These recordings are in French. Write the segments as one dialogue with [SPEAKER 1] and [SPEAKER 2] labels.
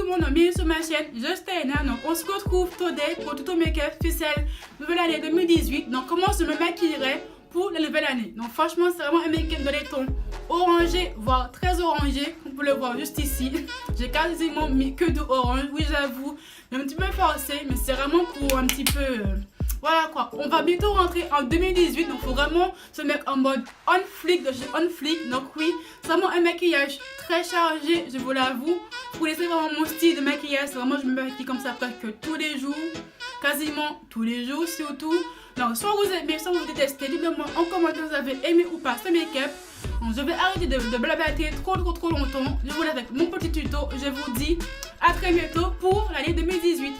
[SPEAKER 1] monde, bienvenue sur ma chaîne, je suis Taina. Donc on se retrouve today pour tout au make-up ficelle nouvelle année 2018. Donc comment je me maquillerai pour la nouvelle année. Donc franchement c'est vraiment un make-up dans les tons orangés, voire très orangés. Vous pouvez le voir juste ici. J'ai quasiment mis que de orange, oui j'avoue. Un petit peu forcé, mais c'est vraiment pour un petit peu... voilà quoi, on va bientôt rentrer en 2018, donc il faut vraiment se mettre en mode on flick de chez on flick. Donc oui, c'est vraiment un maquillage très chargé, je vous l'avoue. Pour laisser vraiment mon style de maquillage, c'est vraiment je me maquille comme ça presque tous les jours, quasiment tous les jours surtout. Donc soit vous aimez, soit vous détestez, dites-moi en commentaire si vous avez aimé ou pas ce make-up. Donc je vais arrêter de blablater trop longtemps. Je vous laisse avec mon petit tuto. Je vous dis à très bientôt pour l'année 2018.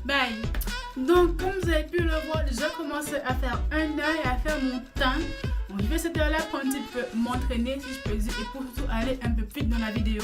[SPEAKER 1] Bye. Donc comme vous avez pu le voir, je commence à faire un œil, à faire mon teint. Donc je vais cette heure là pour un petit peu m'entraîner si je peux dire et pour surtout aller un peu plus vite dans la vidéo.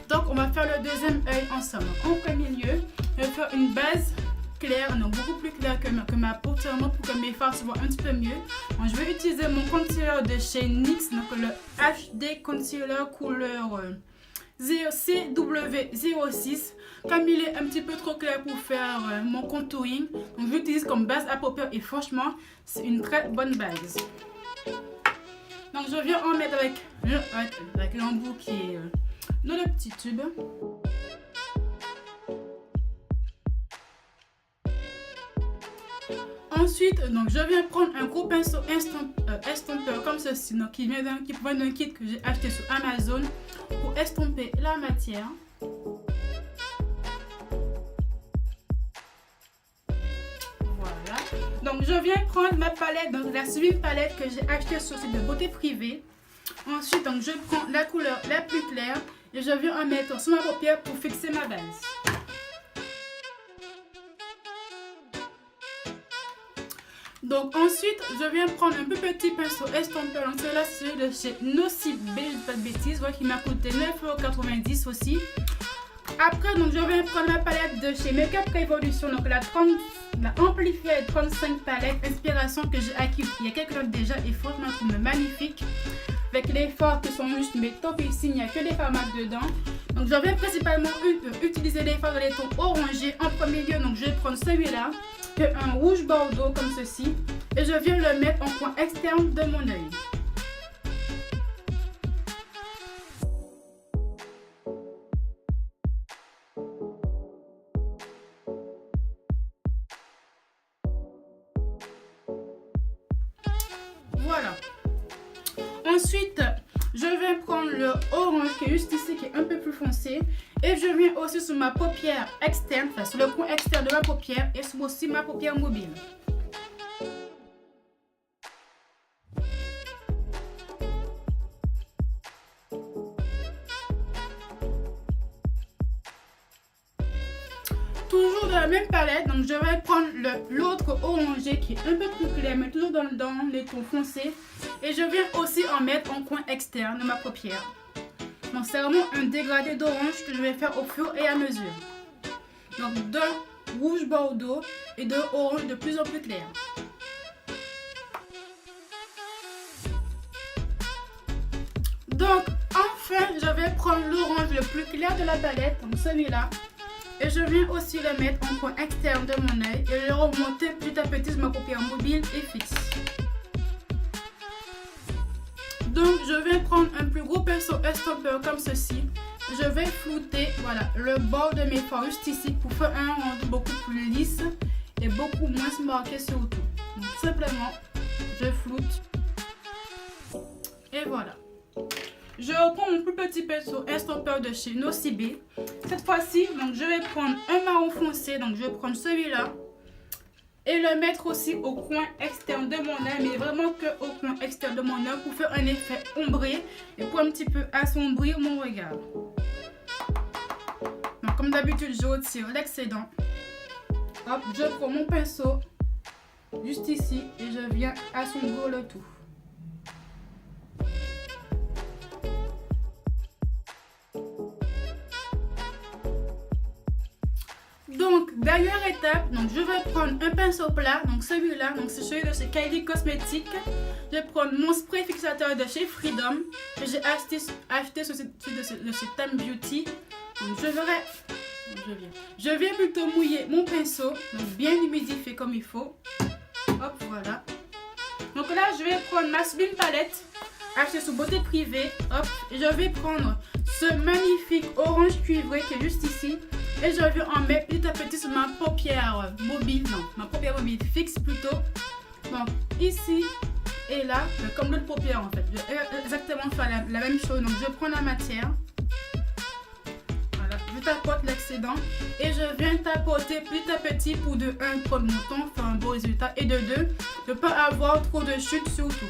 [SPEAKER 1] Donc on va faire le deuxième œil ensemble. En premier lieu, je vais faire une base claire, donc beaucoup plus claire que ma peau, vraiment pour que mes fards se voient un petit peu mieux. Donc, je vais utiliser mon concealer de chez NYX, donc le HD Concealer couleur CW06. Comme il est un petit peu trop clair pour faire mon contouring, donc j'utilise comme base à paupières et franchement c'est une très bonne base. Donc je viens en mettre avec l'embout qui est dans le petit tube. Ensuite, donc je viens prendre un gros pinceau estompeur comme ceci, donc qui provient d'un kit que j'ai acheté sur Amazon pour estomper la matière. Voilà. Donc je viens prendre ma palette, donc la Swim palette que j'ai achetée sur le site de beauté privée. Ensuite, donc je prends la couleur la plus claire et je viens en mettre sur ma paupière pour fixer ma base. Donc ensuite, je viens prendre un plus petit pinceau estompeur. Donc celui-là, c'est celui de chez Nocibé, je dis pas de bêtises, qui m'a coûté 9,90 € aussi. Après, donc je viens prendre ma palette de chez Makeup Revolution, donc la Amplifier 35 palette, inspiration que j'ai acquis il y a quelques temps déjà et franchement je trouve magnifique. Avec les fards qui sont juste mes top ici, il n'y a que des fards mat dedans. Donc je viens principalement utiliser les fards de les tons orangés. En premier lieu, donc je vais prendre celui-là, qui est un rouge bordeaux comme ceci. Et je viens le mettre en coin externe de mon œil. Voilà. Ensuite, je vais prendre le orange qui est juste ici, qui est un peu plus foncé. Et je viens aussi sur ma paupière externe, enfin sur le coin externe de ma paupière et sur aussi ma paupière mobile. Toujours de la même palette, donc je vais prendre l'autre orangé qui est un peu plus clair, mais toujours dans les tons foncés. Et je viens aussi en mettre en coin externe de ma paupière. Donc c'est vraiment un dégradé d'orange que je vais faire au fur et à mesure. Donc de rouge bordeaux et de orange de plus en plus clair. Donc enfin je vais prendre l'orange le plus clair de la palette, donc celui-là. Et je viens aussi le mettre en coin externe de mon œil et le remonter petit à petit sur ma paupière mobile et fixe. Donc je vais prendre un plus gros pinceau estompeur comme ceci. Je vais flouter voilà, le bord de mes fards juste ici pour faire un rendu beaucoup plus lisse et beaucoup moins marqué sur tout. Donc simplement je floute et voilà. Je reprends mon plus petit pinceau estompeur de chez Nocibé. Cette fois-ci, donc je vais prendre un marron foncé, donc je vais prendre celui-là et le mettre aussi au coin externe de mon œil, mais vraiment que au coin externe de mon œil pour faire un effet ombré et pour un petit peu assombrir mon regard. Donc comme d'habitude, je retire l'excédent. Hop, je prends mon pinceau juste ici et je viens assombrir le tout. Donc dernière étape, donc je vais prendre un pinceau plat, donc celui-là, donc c'est celui de chez Kylie Cosmetics. Je vais prendre mon spray fixateur de chez Freedom que j'ai acheté sur le site de chez Tam Beauty. Donc je vais Je viens plutôt mouiller mon pinceau, donc bien humidifier comme il faut. Hop, voilà. Donc là, je vais prendre ma sublime palette achetée sous Beauté Privée. Hop, et je vais prendre ce magnifique orange cuivré qui est juste ici. Et je vais en mettre petit à petit sur ma paupière mobile, non, ma paupière mobile fixe plutôt. Donc ici et là, comme l'autre paupière en fait. Je vais exactement faire la même chose. Donc je prends la matière. Voilà, je tapote l'excédent. Et je viens tapoter petit à petit pour de 1 prendre mon temps, faire un beau résultat. Et de 2, ne pas avoir trop de chute surtout.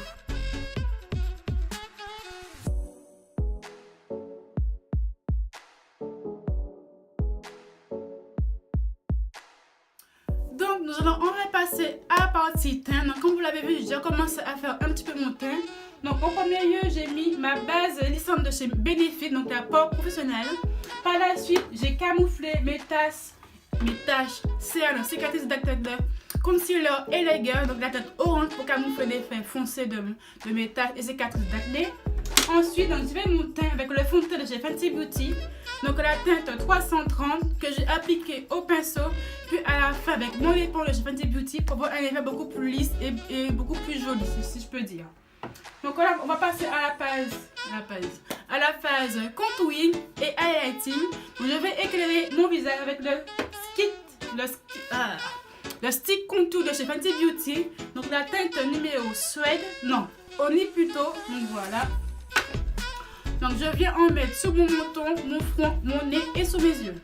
[SPEAKER 1] Donc nous allons en repasser à la partie teint. Donc comme vous l'avez vu, j'ai déjà commencé à faire un petit peu mon teint. Donc en premier lieu, j'ai mis ma base lissante de chez Benefit, donc la peur professionnelle. Par la suite, j'ai camouflé mes taches cernes, cicatrices d'acné de concealer Elegant, donc la teinte orange pour camoufler l'effet foncé de mes taches et cicatrices d'acné. Ensuite, donc, je vais mon teint avec le fond de teint de chez Fenty Beauty. Donc la teinte 330 que j'ai appliqué au pinceau. Puis à la fin avec mon éponge de chez Fenty Beauty pour avoir un effet beaucoup plus lisse et beaucoup plus joli si je peux dire. Donc voilà, on va passer à la phase contouring et highlighting. Donc, je vais éclairer mon visage avec le stick contour de chez Fenty Beauty. Donc la teinte numéro Suède, non, Oni plutôt. Donc voilà. Donc je viens en mettre sur mon menton, mon front, mon nez et sur mes yeux.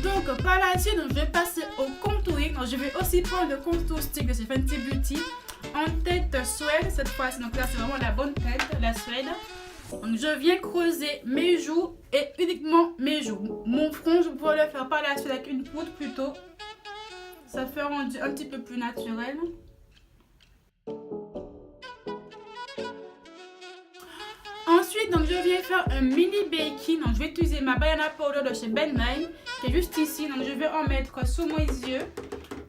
[SPEAKER 1] Donc par la suite, je vais passer au contouring. Donc, je vais aussi prendre le contour stick de chez Fenty Beauty en teinte Suède cette fois-ci. Donc là c'est vraiment la bonne teinte, la Suède. Donc je viens creuser mes joues et uniquement mes joues. Mon front, je pourrais le faire par la suite avec une poudre plutôt. Ça fait un rendu un petit peu plus naturel. Ensuite, donc je viens faire un mini baking. Donc je vais utiliser ma banana powder de chez Ben Nye qui est juste ici. Donc je vais en mettre sur mes yeux,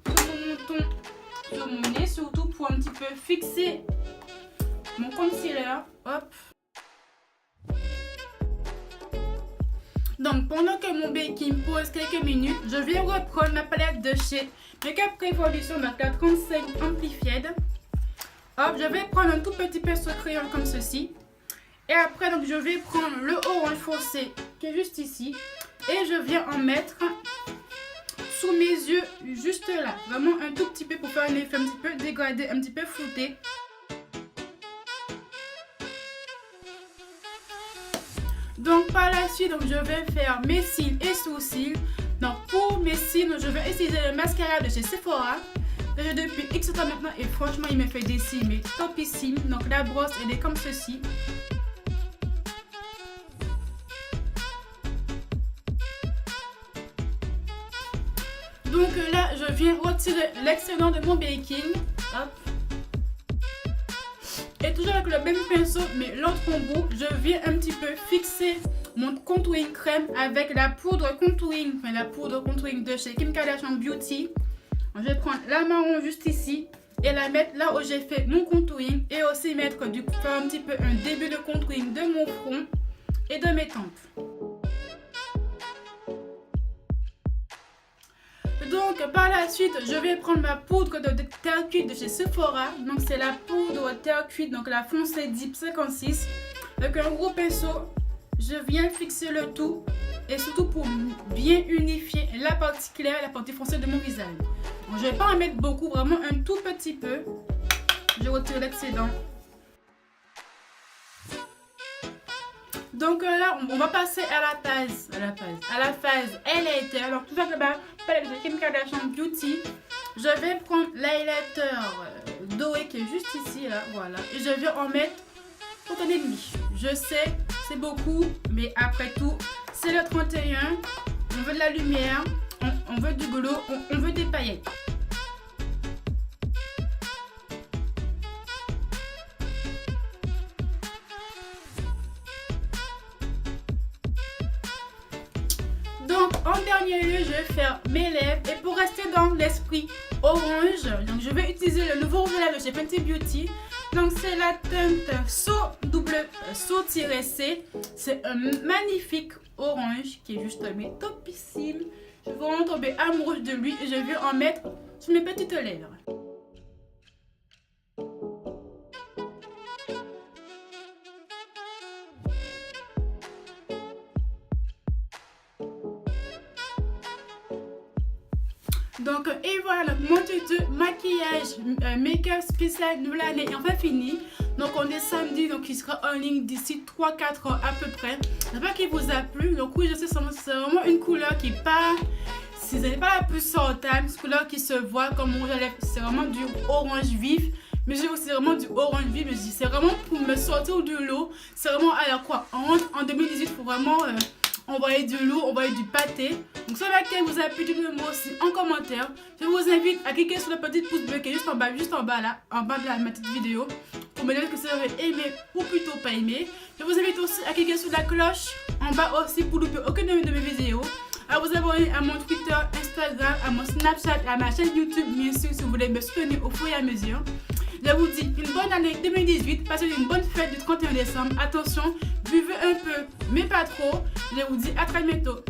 [SPEAKER 1] sur mon menton, sur mon nez surtout pour un petit peu fixer mon concealer. Hop. Donc pendant que mon baking pose quelques minutes, je vais reprendre ma palette de chez Makeup Revolution, donc la 35 Amplified. Hop, je vais prendre un tout petit pinceau crayon comme ceci. Et après, donc je vais prendre le orange foncé qui est juste ici. Et je viens en mettre sous mes yeux, juste là. Vraiment un tout petit peu pour faire un effet un petit peu dégradé, un petit peu flouté. Donc par la suite, donc, je vais faire mes cils et sourcils. Donc pour mes cils, je vais utiliser le mascara de chez Sephora. Que j'ai depuis X temps maintenant et franchement il me fait des cils mais topissimes. Donc la brosse elle est comme ceci. Donc là je viens retirer l'excédent de mon baking. Hop. Et toujours avec le même pinceau, mais l'autre en bout, je viens un petit peu fixer mon contouring crème avec la poudre contouring, enfin la poudre contouring de chez Kim Kardashian Beauty. Je vais prendre la marron juste ici et la mettre là où j'ai fait mon contouring et aussi mettre faire un petit peu un début de contouring de mon front et de mes tempes. Donc par la suite, je vais prendre ma poudre de terre cuite de chez Sephora. Donc c'est la poudre terre cuite, donc la foncée Deep 56. Avec un gros pinceau, je viens fixer le tout. Et surtout pour bien unifier la partie claire et la partie foncée de mon visage. Donc, je ne vais pas en mettre beaucoup, vraiment un tout petit peu. Je retire l'excédent. Donc là, on va passer à la phase highlighter. Alors tout simplement, palette de Kim Kardashian Beauty. Je vais prendre l'highlighter doré qui est juste ici, là, voilà. Et je vais en mettre autant et demi. Je sais, c'est beaucoup, mais après tout, c'est le 31. On veut de la lumière, on veut du glow, on veut des paillettes. Donc en dernier lieu, je vais faire mes lèvres. Et pour rester dans l'esprit orange, donc je vais utiliser le nouveau rouge à lèvres de chez Fenty Beauty. Donc c'est la teinte So-C. C'est un magnifique orange qui est juste mais topissime. Je vais vraiment tomber amoureuse de lui et je vais en mettre sur mes petites lèvres. Donc et voilà, donc mon tuto maquillage, make-up spécial nouvelle année est enfin fini. Donc on est samedi, donc il sera en ligne d'ici 3-4 heures à peu près. J'espère qu'il vous a plu. Donc oui, je sais, c'est vraiment une couleur qui est pas... Si vous n'avez pas la plus sortable, c'est une couleur qui se voit comme rouge à lèvres. C'est vraiment du orange vif. Mais je dis aussi vraiment du orange vif. Mais je dis c'est vraiment pour me sortir de l'eau. C'est vraiment alors quoi, en 2018 pour vraiment... envoyer du lourd, envoyer du pâté. Donc si la vidéo vous a plu, dites-le moi aussi en commentaire. Je vous invite à cliquer sur le petit pouce bleu qui est juste en bas là, en bas de ma petite vidéo, pour me dire que vous avez aimé ou plutôt pas aimé. Je vous invite aussi à cliquer sur la cloche en bas aussi pour louper aucune de mes vidéos. À vous abonner à mon Twitter, Instagram, à mon Snapchat, à ma chaîne YouTube, bien sûr, si vous voulez me soutenir au fur et à mesure. Je vous dis une bonne année 2018, passez une bonne fête du 31 décembre. Attention, buvez un peu, mais pas trop. Je vous dis à très bientôt.